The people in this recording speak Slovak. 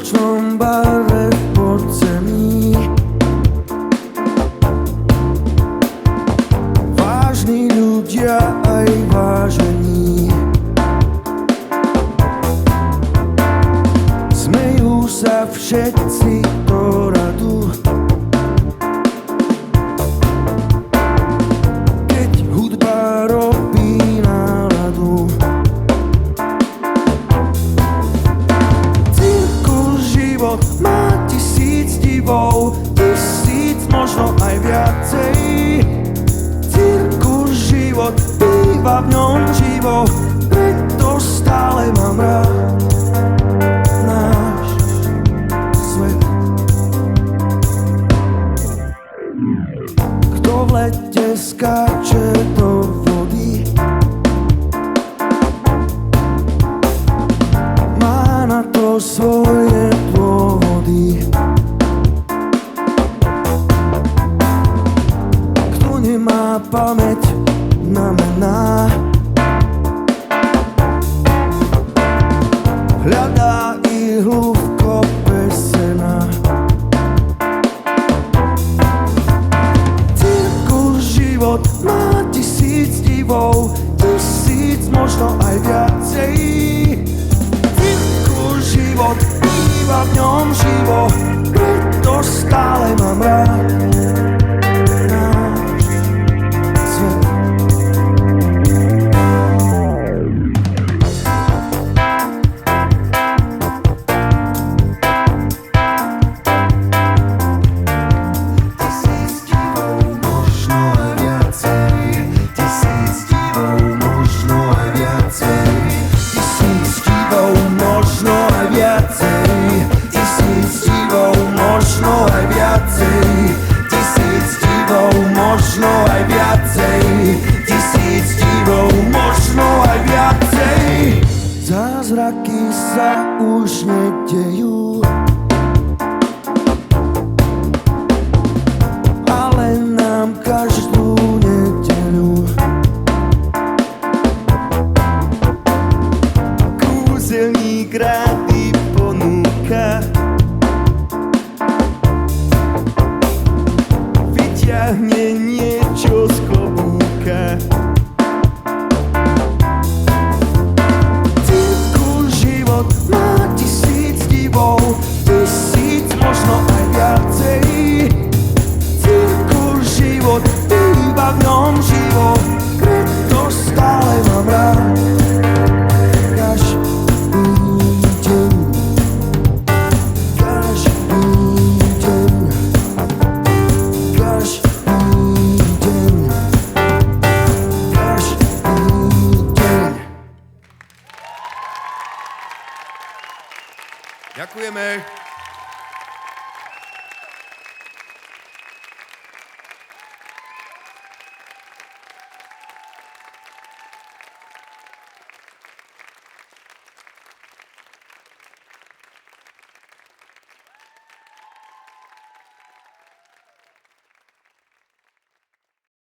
nočnom bare v podzemí. Vážni ľudia aj vážení smejú sa všetci do radu, keď hudba robí náladu. Cirkus život má 1000 divov, 1000, možno aj viacej. Cirkus život býva v ňom živo, preto stále mám rád náš svet. Kto v lete skáče do vody, má na to svoje dôvody. Kto nemá pamäť na mená, hľadá ihlu v kope sena. Cirkus život má 1000 divov, 1000, možno aj viacej. Cirkus život býva v ňom živo, preto stále mám rád náš svet. Zázraky sa už nedejú, ale nám každú nedeľu kúzelník rády ponúka. Vyťahne niečo z klobúka. Má 1000 divov, 1000, možno aj viacej. Cirkus život býva v ňom živo, preto stále mám rád každý deň. Každý deň, každý deň, každý deň. Ďakujeme.